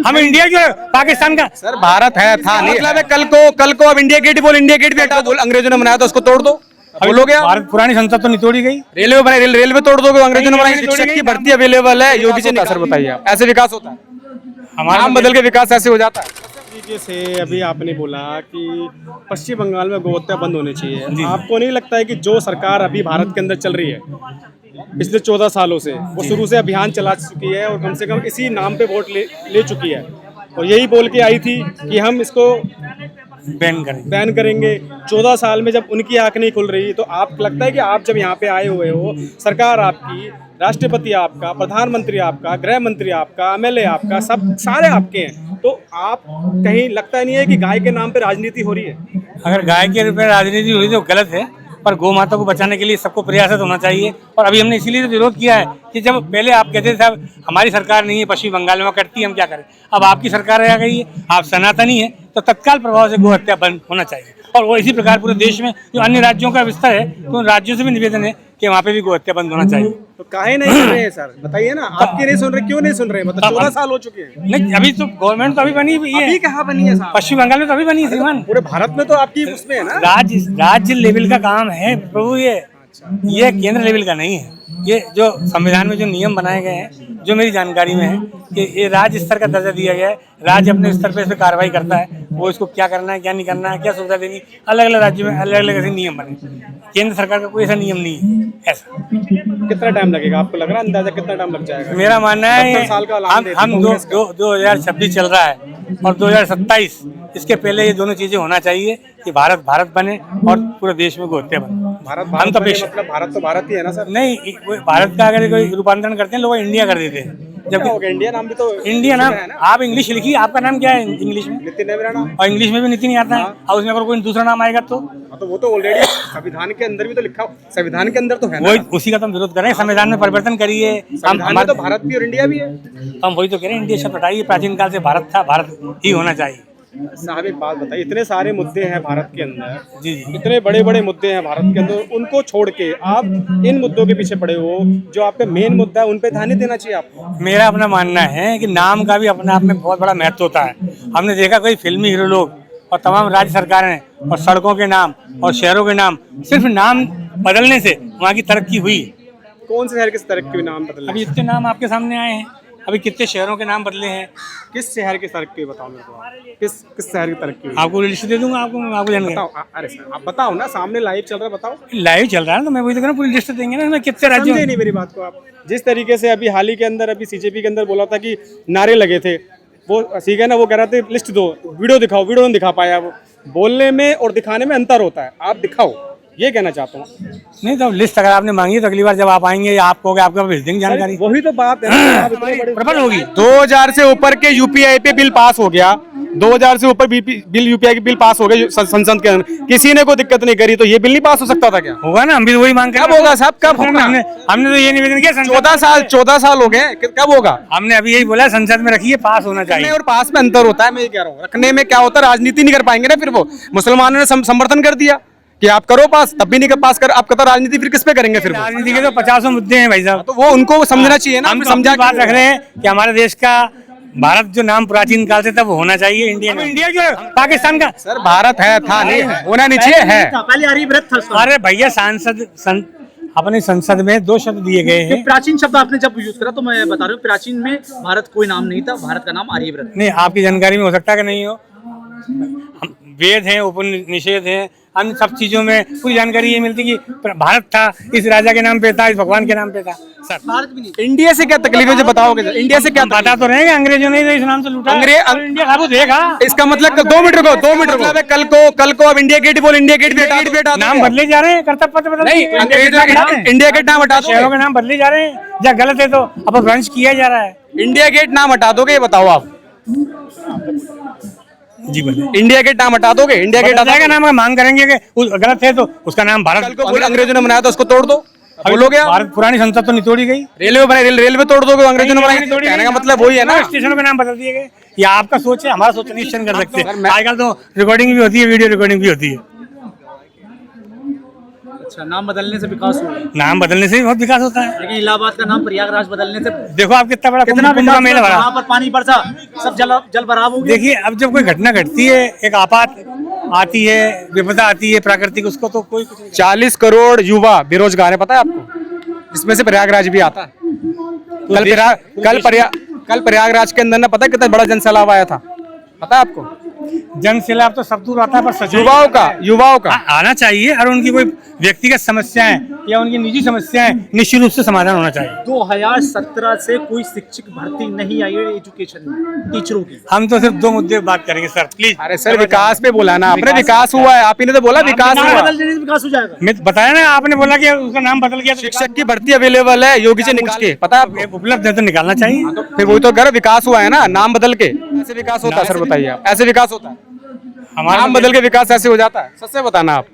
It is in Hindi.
हम इंडिया जो पाकिस्तान का सर भारत है था नहीं, मतलब है कल को अब इंडिया गेट बोल, इंडिया गेट भी हटा बोल, अंग्रेजों ने बनाया था उसको तोड़ दो, बोलोगे आप? भारत पुरानी संसद तो नहीं तोड़ी गई, रेलवे बनाई, रेलवे तोड़ दोगे, अंग्रेजों ने बनाई, शिक्षक की भर्ती अवेलेबल है, योगी से सर बताइए आप, ऐसे विकास होता है? हमारा नाम बदल के विकास ऐसे हो जाता है? तरीके से अभी आपने बोला कि पश्चिम बंगाल में गोहत्या बंद होनी चाहिए, आपको नहीं लगता है कि जो सरकार अभी भारत के अंदर चल रही है पिछले 14 सालों से, वो शुरू से अभियान चला चुकी है और कम से कम इसी नाम पे वोट ले चुकी है और यही बोल के आई थी कि हम इसको बैन करेंगे। 14 साल में जब उनकी आंख नहीं खुल रही, तो आप लगता है कि आप जब यहाँ पे आए हुए हो, सरकार आपकी, राष्ट्रपति आपका, प्रधानमंत्री आपका, गृह मंत्री आपका, एमएलए आपका, सब सारे आपके हैं, तो आप कहीं लगता नहीं है कि गाय के नाम पे राजनीति हो रही है? अगर गाय के रूप में राजनीति हुई तो गलत है, पर गौ माता को बचाने के लिए सबको प्रयासरत होना चाहिए। और अभी हमने इसीलिए तो विरोध किया है कि जब पहले आप कहते थे साहब हमारी सरकार नहीं है, पश्चिम बंगाल में करती है, हम क्या करें, अब आपकी सरकार आ गई है, आप सनातनी है, तो तत्काल प्रभाव से गौ हत्या बंद होना चाहिए। और वो इसी प्रकार पूरे देश में जो अन्य राज्यों का विस्तार है, तो उन राज्यों से भी निवेदन है कि वहाँ पे भी गौ हत्या बंद होना चाहिए। तो काहे नहीं सुन रहे हैं सर, बताइए ना, आपकी नहीं सुन रहे, क्यों नहीं सुन रहे? मतलब 14 साल हो चुके हैं। नहीं, अभी तो गवर्नमेंट तो अभी बनी हुई है। अभी कहाँ बनी है साहब? पश्चिम बंगाल में तो अभी बनी है श्रीमान। पूरे भारत में तो आपकी उसमें है ना, राज्य लेवल का काम है प्रभु, ये केंद्र लेवल का नहीं है। ये जो संविधान में जो नियम बनाए गए हैं, जो मेरी जानकारी में है कि ये राज्य स्तर का दर्जा दिया गया है, राज्य अपने स्तर पे इस पर कार्रवाई करता है, वो इसको क्या करना है, क्या नहीं करना है, क्या सुविधा देनी, अलग अलग राज्यों में अलग अलग ऐसे नियम बने। केंद्र सरकार का कोई ऐसा नियम नहीं है ऐसा। कितना टाइम लगेगा आपको, लग रहा है अंदाजा कितना टाइम लग जाएगा? मेरा मानना है 70 साल का ऐलान देते हम कांग्रेस का। 2026 चल रहा है और 2027, इसके पहले ये दोनों चीजें होना चाहिए कि भारत बने और पूरे देश में गौ हत्या बने। भारत हम तो मतलब भारत तो भारत ही है ना सर? नहीं, भारत का अगर कोई रूपांतरण करते हैं लोग इंडिया कर देते हैं, जबकि इंडिया नाम भी तो इंडिया नाम, आप इंग्लिश लिखिए, आपका नाम क्या है इंग्लिश में? नितिन है मेरा नाम। और इंग्लिश में भी नितिन आता है, और उसमें अगर कोई दूसरा नाम आएगा तो वो तो ऑलरेडी संविधान के अंदर भी तो लिखा, संविधान के अंदर तो है ना, वही उसी का तो हम विरोध कर रहे हैं। संविधान में परिवर्तन करिए, हमारे तो भारत भी और इंडिया भी है। हम वही तो कह रहे हैं, इंडिया शब्द हटाइए, प्राचीन काल से भारत था, भारत ही होना चाहिए। साहब एक बात बताइए, इतने सारे मुद्दे हैं भारत के अंदर, जी, इतने बड़े बड़े मुद्दे हैं भारत के अंदर, उनको छोड़ के आप इन मुद्दों के पीछे पड़े हो, जो आपका मेन मुद्दा है उन पे ध्यान नहीं देना चाहिए आपको? मेरा अपना मानना है कि नाम का भी अपने आप में बहुत बड़ा महत्व होता है। हमने देखा कोई फिल्मी हीरो लोग और तमाम राज्य सरकारें और सड़कों के नाम और शहरों के नाम, सिर्फ नाम बदलने से वहाँ की तरक्की हुई। कौन से शहर के तरक्की के नाम बदले? अभी इतने नाम आपके सामने आए हैं, अभी कितने शहरों के नाम बदले हैं। किस शहर की तरक्की बताओ मेरे को, किस शहर की तरक्की हुई? आपको लिस्ट दे दूंगा, आपको जानना बताओ। अरे सर आप बताओ ना, सामने लाइव चल रहा है, बताओ। लाइव चल रहा है तो मैं वही तो कह रहा हूँ, पूरी लिस्ट देंगे ना, मैं कितने राज्यों। समझे नहीं मेरी बात को आप? जिस तरीके से अभी हाल ही के अंदर अभी सीजेपी के अंदर बोला था कि नारे लगे थे, वो ठीक है ना, वो कह रहे थे लिस्ट दो, वीडियो दिखाओ, वीडियो नहीं दिखा पाया। वो बोलने में और दिखाने में अंतर होता है, आप दिखाओ, ये कहना चाहता हूँ। नहीं तो लिस्ट अगर आपने मांगी तो अगली बार जब आप आएंगे या आप कहोगे, आपको भेज देंगे जानकारी, वही तो बात है, प्रबल होगी। 2000 से ऊपर के यूपीआई पे बिल पास हो गया, 2000 से ऊपर बिल यूपीआई के बिल पास हो गए संसद के अंदर, किसी ने कोई दिक्कत नहीं करी, तो ये बिल नहीं पास हो सकता था क्या? होगा ना, हम भी वही मांग कर। कब होगा साहब, कब होगा? हमने तो ये निवेदन किया, 14 साल हो गए, कब होगा? हमने अभी यही बोला संसद में रखिए, पास होना चाहिए। और पास में अंतर होता है, मैं ये कह रहा हूँ, रखने में क्या होता है, राजनीति नहीं कर पाएंगे ना फिर वो। मुसलमानों ने समर्थन कर दिया कि आप करो पास, तब भी नहीं पास कर, आप कहते राजनीति फिर किस पे करेंगे? फिर राजनीति के तो 50 मुद्दे हैं भाई साहब, तो वो उनको समझना चाहिए ना। हम समझा बात रख रहे हैं कि हमारे देश का भारत जो नाम प्राचीन काल से था वो होना चाहिए इंडिया में। इंडिया जो पाकिस्तान का सर भारत है था नहीं, होना नहीं चाहिए, है। पहले आर्यव्रत था। अरे भैया अपने संसद में 2 शब्द दिए गए हैं। प्राचीन शब्द आपने जब यूज करा तो मैं बता रहा हूँ, प्राचीन में भारत कोई नाम नहीं था, भारत का नाम आर्यव्रत। नहीं, आपकी जानकारी में हो सकता है कि नहीं हो, वेद हैं, उपनिषद हैं, अन्य सब चीजों में पूरी जानकारी ये मिलती कि भारत था, इस राजा के नाम पे था, इस भगवान के नाम पे था। सर भारत भी नहीं। इंडिया से क्या तकलीफ है जो बताओगे? इंडिया से क्या बता तो रहे हैं, अंग्रेजों ने इस नाम से लूटा, इंडिया खाबू देगा। इसका मतलब 2 मीटर को 2 मीटर मतलब कल को अब इंडिया गेट बोल, इंडिया गेट भी हटा, नाम बदले जा रहे हैं, कर्तव्य पत्र बदल नहीं, इंडिया गेट नाम हटा दो, शहरों के नाम बदले जा रहे हैं, जब गलत है तो अपभ्रंश किया जा रहा है। इंडिया गेट नाम हटा दोगे, ये बताओ आप? जी बोलिए। इंडिया गेट नाम हटा दोगे? इंडिया गेट का नाम मांग करेंगे कि गलत है तो उसका नाम भारत। कल को अंग्रेजों ने बनाया था, उसको तोड़ दो, बोलोगे आप? भारत पुरानी संसद तो नहीं तोड़ी गई, रेलवे बनाई, रेलवे तोड़ दोगे, अंग्रेजों ने बनाई, कहने का मतलब वही है ना। स्टेशनों के नाम बदल दिए गए, या आपका सोच है, हमारा सोच निश्चय कर सकते हैं। आजकल तो रिकॉर्डिंग भी होती है, वीडियो रिकॉर्डिंग भी होती है। अच्छा, नाम बदलने से विकास हुआ, नाम बदलने से भी बहुत विकास होता है। लेकिन इलाहाबाद का नाम प्रयागराज बदलने से देखो आप कितना बड़ा कितना कुंभ का मेला भरा। वहाँ पर पानी बरसा, सब जल भराव हो गया। देखिए अब जब कोई घटना घटती है, एक आपात आती है, विपदा आती है प्राकृतिक, उसको तो कोई कुछ नहीं। 40 करोड़ युवा बेरोजगार है, पता है आपको, जिसमें से प्रयागराज भी आता है। कल प्रयागराज के अंदर ना पता है कितना बड़ा जनसैलाब आया था, पता है आपको? जन सैलाब तो सब दूर आता है, पर सच्चाई युवाओं का आना चाहिए, और उनकी कोई व्यक्तिगत समस्याएं या उनकी निजी समस्याएं निश्चित रूप से समाधान होना चाहिए। 2017 से कोई शिक्षक भर्ती नहीं आई है एजुकेशन में, टीचरों की। हम तो सिर्फ 2 मुद्दे बात करेंगे सर, प्लीज। अरे सर विकास पे बोला ना आपने, विकास हुआ है, आप ही ने तो बोला विकास नाम हुआ। बदल देने से विकास हो जाएगा। मैं बताया ना, आपने बोला कि उसका नाम बदल गया तो शिक्षक की भर्ती अवेलेबल है, योगी से निकाल के, पता है आपको? उपलब्ध है तो निकालना चाहिए। फिर वही तो कर, विकास हुआ है ना, नाम बदल के ऐसे विकास होता है? सर बताइए आप, ऐसे विकास होता है? हमारा नाम बदल के विकास ऐसे हो जाता है? सच से बताना आप।